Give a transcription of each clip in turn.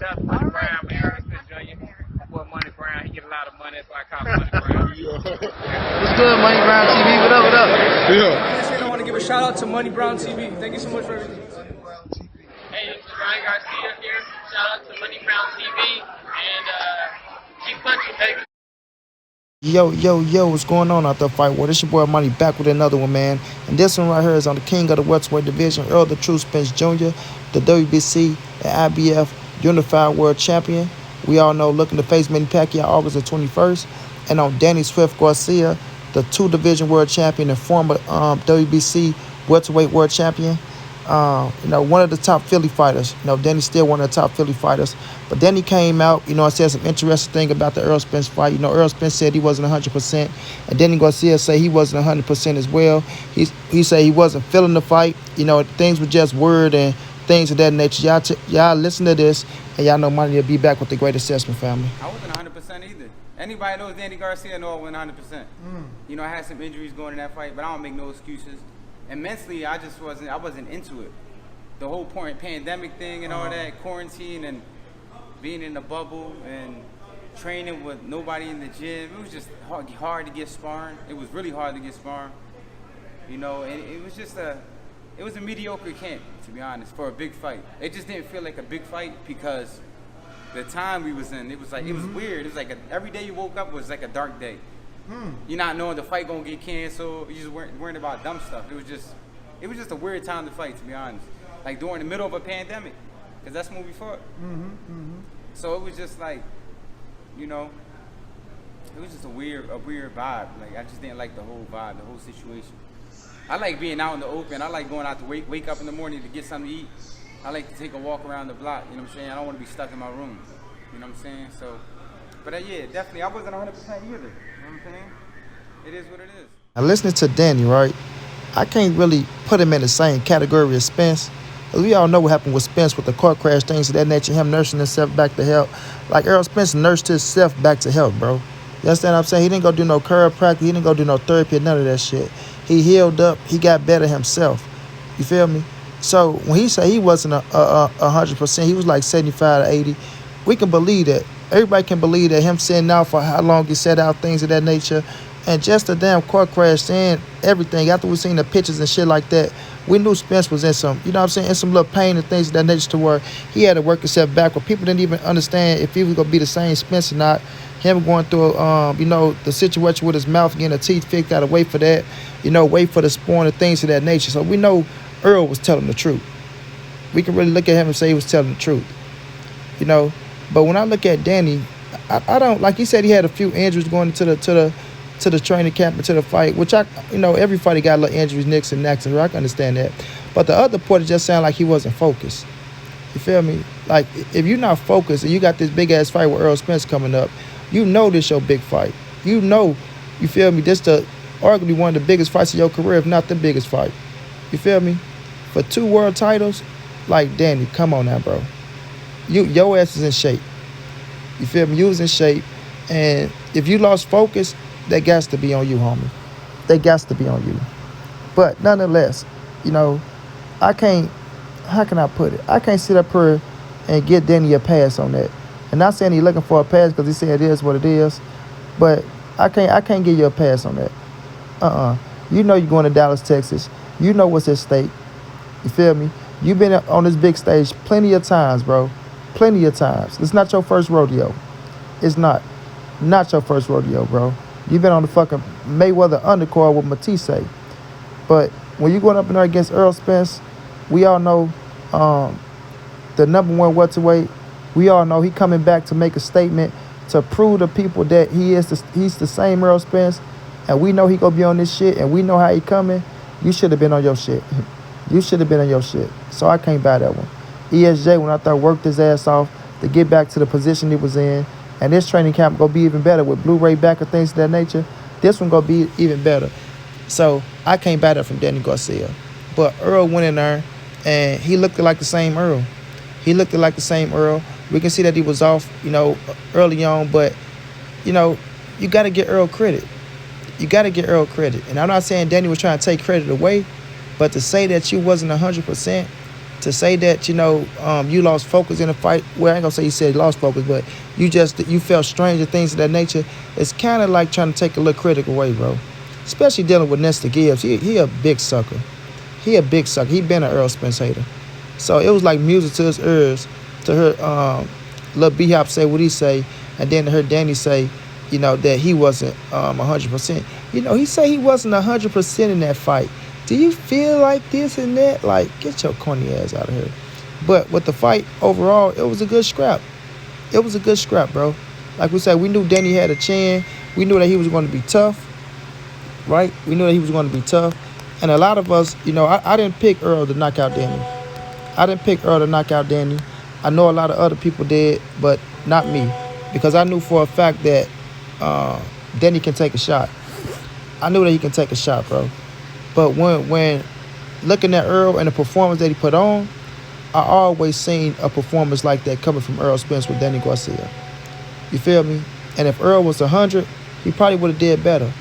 That's Money Brown, man. Errol Spence Jr. Boy, Money Brown, he get a lot of money, that's why I call him Money Brown. What's good, Money Brown TV? What up, what up? I want to give a shout out to Money Brown TV. Thank you so much for everything. Hey, this is Ryan Garcia here. Shout out to Money Brown TV and keep punching, baby. Yo, what's going on out there, Fight War? This your boy Money back with another one, man. And this one right here is on the king of the welterweight division, Errol the True Spence Jr., the WBC and IBF Unified World Champion. We all know looking to face Manny Pacquiao August the 21st. And on Danny Swift Garcia, the two-division world champion and former WBC welterweight world champion. One of the top Philly fighters. Danny's still one of the top Philly fighters. But Danny came out, and said some interesting thing about the Errol Spence fight. Errol Spence said he wasn't 100%. And Danny Garcia said he wasn't 100% as well. He said he wasn't feeling the fight. Things were just word and things of that nature. Y'all listen to this, and y'all know Money will be back with the great assessment, family. I wasn't 100% either. Anybody knows Danny Garcia know I wasn't 100%. I had some injuries going in that fight, but I don't make no excuses. And mentally, I wasn't into it. The whole pandemic thing and all that, quarantine and being in the bubble and training with nobody in the gym. It was just hard to get sparring. It was really hard to get sparring. And it was just a mediocre camp, to be honest, for a big fight. It just didn't feel like a big fight because the time we was in, it was like, it was weird. It was like every day you woke up was like a dark day. You're not knowing the fight gonna get canceled. You just weren't worrying about dumb stuff. It was just a weird time to fight, to be honest. Like during the middle of a pandemic, because that's when we fought. So it was just like, it was just a weird vibe. Like I just didn't like the whole vibe, the whole situation. I like being out in the open. I like going out to wake up in the morning to get something to eat. I like to take a walk around the block. You know what I'm saying? I don't want to be stuck in my room. You know what I'm saying? So, but yeah, definitely, I wasn't 100% either. You know what I'm saying? It is what it is. Now, listening to Danny, right, I can't really put him in the same category as Spence. We all know what happened with Spence with the car crash, things of that nature, him nursing himself back to health. Like Errol Spence nursed himself back to health, bro. You understand what I'm saying? He didn't go do no chiropractic. He didn't go do no therapy, none of that shit. He healed up. He got better himself. You feel me? So when he said he wasn't 100%, he was like 75 to 80. We can believe that. Everybody can believe that him sitting out for how long he set out, things of that nature. And just a damn car crash and everything. After we seen the pictures and shit like that, we knew Spence was in some, in some little pain and things of that nature to where he had to work himself backward. People didn't even understand if he was going to be the same Spence or not. Him going through, the situation with his mouth, getting the teeth fixed, got to wait for that, wait for the spawn and things of that nature. So we know Errol was telling the truth. We can really look at him and say he was telling the truth, But when I look at Danny, I don't, like he said, he had a few injuries going into the training camp and to the fight, which everybody got a little injuries, nicks and knacks, and I can understand that. But the other part, it just sounded like he wasn't focused. You feel me? Like, if you're not focused and you got this big-ass fight with Errol Spence coming up, this your big fight. You feel me? This arguably one of the biggest fights of your career, if not the biggest fight. You feel me? For 2 world titles, like, Danny, come on now, bro. Your ass is in shape. You feel me? You was in shape. And if you lost focus, that got to be on you, homie. That got to be on you. But nonetheless, how can I put it? I can't sit up here and get Danny a pass on that. And not saying he's looking for a pass because he said it is what it is. But I can't give you a pass on that. You're going to Dallas, Texas. You know what's at stake. You feel me? You've been on this big stage plenty of times, bro. Plenty of times. It's not your first rodeo. It's not. Not your first rodeo, bro. You've been on the fucking Mayweather undercard with Matisse. But when you're going up in there against Errol Spence, we all know the number 1 welterweight. We all know he coming back to make a statement to prove to people that he's the same Errol Spence. And we know he gonna be on this shit, and we know how he coming. You should have been on your shit. You should have been on your shit. So I can't buy that one. ESJ, when I thought, worked his ass off to get back to the position he was in. And this training camp gonna be even better with Blu-ray back and things of that nature. This one gonna be even better. So I can't buy that from Danny Garcia. But Errol went in there, and he looked like the same Errol. We can see that he was off, early on. But, you got to get Errol credit. And I'm not saying Danny was trying to take credit away. But to say that you wasn't 100%, to say that, you lost focus in a fight. Well, I ain't gonna say you said you lost focus, but you felt strange and things of that nature. It's kind of like trying to take a little critic away, bro. Especially dealing with Nesta Gibbs. He a big sucker. He a big sucker. He been an Errol Spence hater. So it was like music to his ears to hear Lil B-Hop say what he say, and then to hear Danny say, that he wasn't 100%. He say he wasn't 100% in that fight. Do you feel like this and that? Like, get your corny ass out of here. But with the fight overall, it was a good scrap. It was a good scrap, bro. Like we said, we knew Danny had a chin. We knew that he was going to be tough, right? We knew that he was going to be tough. And a lot of us, I didn't pick Errol to knock out Danny. I didn't pick Errol to knock out Danny. I know a lot of other people did, but not me. Because I knew for a fact that Danny can take a shot. I knew that he can take a shot, bro. But when looking at Errol and the performance that he put on, I always seen a performance like that coming from Errol Spence with Danny Garcia. You feel me? And if Errol was 100, he probably would have did better.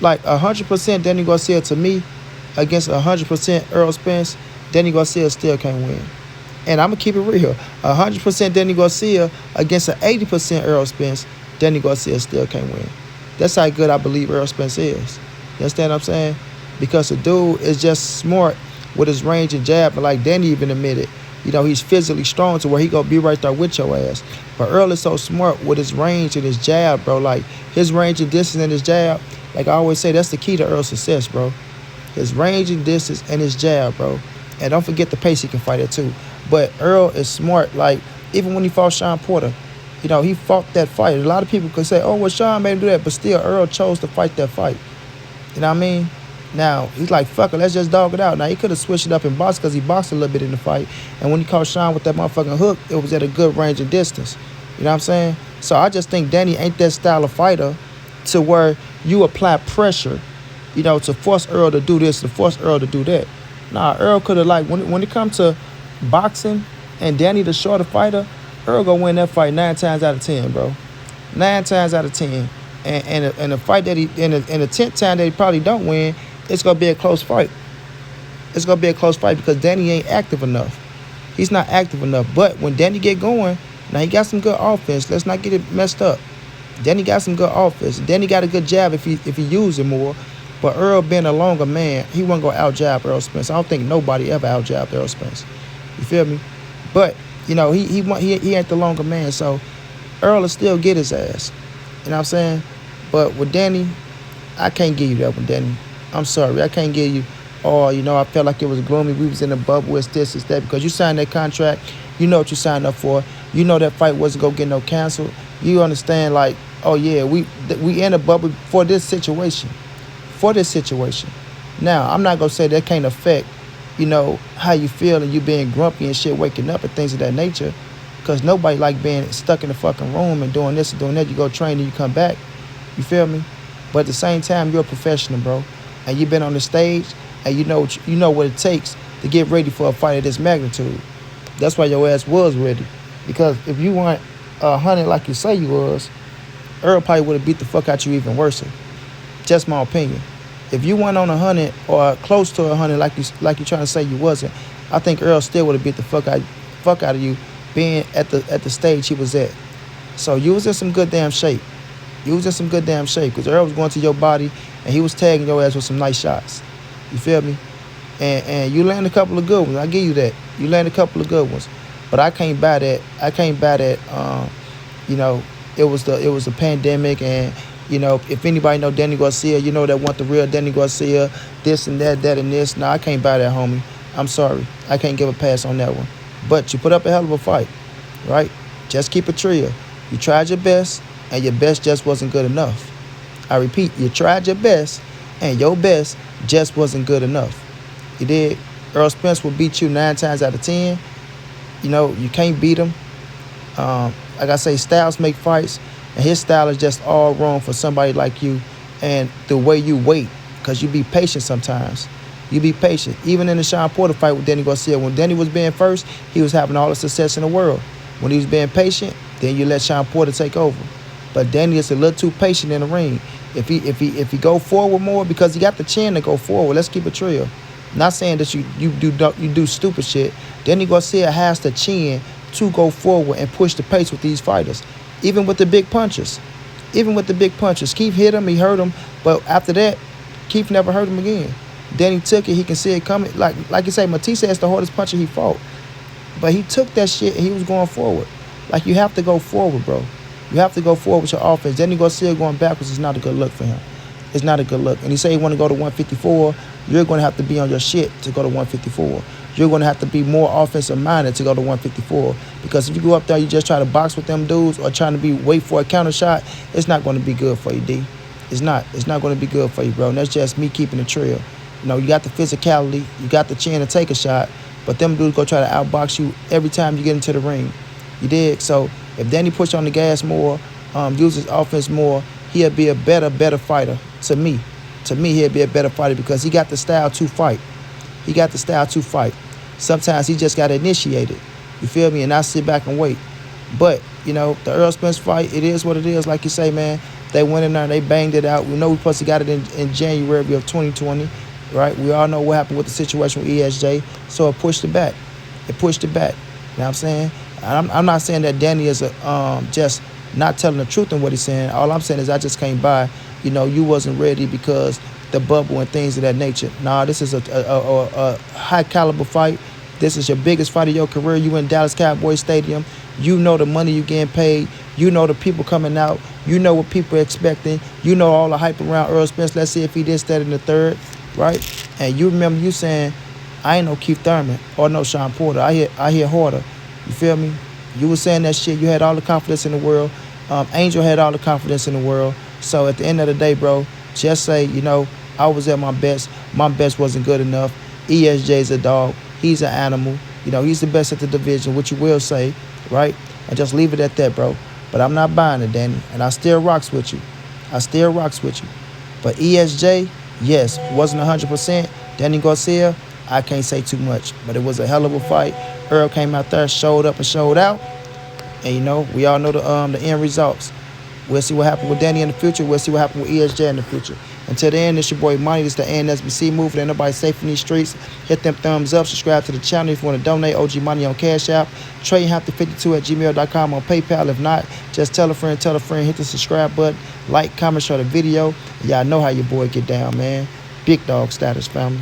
Like 100% Danny Garcia to me against 100% Errol Spence, Danny Garcia still can't win. And I'm going to keep it real. 100% Danny Garcia against an 80% Errol Spence, Danny Garcia still can't win. That's how good I believe Errol Spence is. You understand what I'm saying? Because the dude is just smart with his range and jab. And like Danny even admitted, he's physically strong to where he going to be right there with your ass. But Errol is so smart with his range and his jab, bro. Like, his range and distance and his jab, like I always say, that's the key to Errol's success, bro. His range and distance and his jab, bro. And don't forget the pace he can fight at, too. But Errol is smart. Like, even when he fought Sean Porter, he fought that fight. A lot of people could say, oh, well, Sean made him do that. But still, Errol chose to fight that fight. You know what I mean? Now, he's like, fuck it, let's just dog it out. Now, he could have switched it up in box because he boxed a little bit in the fight. And when he caught Sean with that motherfucking hook, it was at a good range and distance. You know what I'm saying? So I just think Danny ain't that style of fighter to where you apply pressure, to force Errol to do this, to force Errol to do that. Nah, Errol could have, like, when it comes to boxing and Danny the shorter fighter, Errol gonna win that fight 9 times out of 10, bro. 9 times out of 10. And the fight that in the 10th time that he probably don't win, it's going to be a close fight. It's going to be a close fight because Danny ain't active enough. He's not active enough. But when Danny get going, now he got some good offense. Let's not get it messed up. Danny got some good offense. Danny got a good jab if he used it more. But Errol being a longer man, he wasn't going to out-jab Errol Spence. I don't think nobody ever out-jabbed Errol Spence. You feel me? But, he ain't the longer man. So Errol will still get his ass. You know what I'm saying? But with Danny, I can't give you that one, Danny. I'm sorry, I can't give you, I felt like it was gloomy. We was in a bubble, it's this, it's that. Because you signed that contract, you know what you signed up for. You know that fight wasn't going to get no canceled. You understand, like, oh, yeah, we in a bubble for this situation. For this situation. Now, I'm not going to say that can't affect, how you feel and you being grumpy and shit, waking up and things of that nature. Because nobody like being stuck in the fucking room and doing this and doing that. You go train and you come back. You feel me? But at the same time, you're a professional, bro. And you've been on the stage, and you know what it takes to get ready for a fight of this magnitude. That's why your ass was ready. Because if you weren't 100 like you say you was, Errol probably would have beat the fuck out you even worse. Just my opinion. If you went on 100 or close to 100 like you trying to say you wasn't, I think Errol still would have beat the fuck out of you being at the stage he was at. So you was in some good damn shape. You was in some good damn shape because Errol was going to your body and he was tagging your ass with some nice shots. You feel me? And you landed a couple of good ones. I give you that. You landed a couple of good ones. But I can't buy that. It was the pandemic and, if anybody know Danny Garcia, that want the real Danny Garcia, this and that and this. No, I can't buy that, homie. I'm sorry. I can't give a pass on that one. But you put up a hell of a fight, right? Just keep it real. You tried your best, and your best just wasn't good enough. I repeat, you tried your best, and your best just wasn't good enough. You did. Errol Spence will beat you 9 times out of 10. You can't beat him. Like I say, styles make fights, and his style is just all wrong for somebody like you. And the way you wait, because you be patient sometimes. You be patient. Even in the Sean Porter fight with Danny Garcia, when Danny was being first, he was having all the success in the world. When he was being patient, then you let Sean Porter take over. But Danny is a little too patient in the ring. If he go forward more, because he got the chin to go forward, let's keep it real. Not saying that you do stupid shit. Danny Garcia has the chin to go forward and push the pace with these fighters, even with the big punches. Even with the big punches, Keith hit him, he hurt him, but after that, Keith never hurt him again. Danny took it, he can see it coming. Like you say, Matisse is the hardest puncher he fought, but he took that shit and he was going forward. Like, you have to go forward, bro. You have to go forward with your offense. Danny Garcia going backwards is not a good look for him. It's not a good look. And he say he want to go to 154. You're going to have to be on your shit to go to 154. You're going to have to be more offensive minded to go to 154. Because if you go up there, you just try to box with them dudes or trying to wait for a counter shot, it's not going to be good for you, D. It's not. It's not going to be good for you, bro. And that's just me keeping the trail. You know, you got the physicality, you got the chin to take a shot, but them dudes go try to outbox you every time you get into the ring. You dig? So if Danny push on the gas more, use his offense more, he'll be a better fighter to me. To me, he'll be a better fighter because he got the style to fight. He got the style to fight. Sometimes he just got to initiate it. You feel me? And not sit back and wait. But, you know, the Errol Spence fight, it is what it is. Like you say, man, they went in there and they banged it out. We know we supposed to got it in January of 2020, right? We all know what happened with the situation with ESJ. So it pushed it back. It pushed it back. You know what I'm saying? I'm not saying that Danny is just not telling the truth in what he's saying. All I'm saying is I just came by. You know, you wasn't ready because the bubble and things of that nature. Nah, this is a high caliber fight. This is your biggest fight of your career. You in Dallas Cowboys Stadium. You know the money you getting paid. You know the people coming out. You know what people are expecting. You know all the hype around Errol Spence. Let's see if he did that in the third, right? And you remember you saying, I ain't no Keith Thurman or no Sean Porter. I hear harder. You feel me? You were saying that shit. You had all the confidence in the world. Angel had all the confidence in the world. So at the end of the day, bro, just say, you know, I was at my best. My best wasn't good enough. ESJ's a dog. He's an animal. You know, he's the best at the division, which you will say, right? And just leave it at that, bro. But I'm not buying it, Danny. And I still rocks with you. I still rocks with you. But ESJ, yes, wasn't 100%. Danny Garcia, I can't say too much. But it was a hell of a fight. Errol came out there, showed up and showed out. And, you know, we all know the end results. We'll see what happens with Danny in the future. We'll see what happens with ESJ in the future. Until then, it's your boy Money. This is the ANSBC movement. Ain't nobody safe in these streets. Hit them thumbs up. Subscribe to the channel if you want to donate. OG Money on Cash App. TreyHampton52@gmail.com on PayPal. If not, just tell a friend. Hit the subscribe button. Like, comment, share the video. Y'all know how your boy get down, man. Big dog status, family.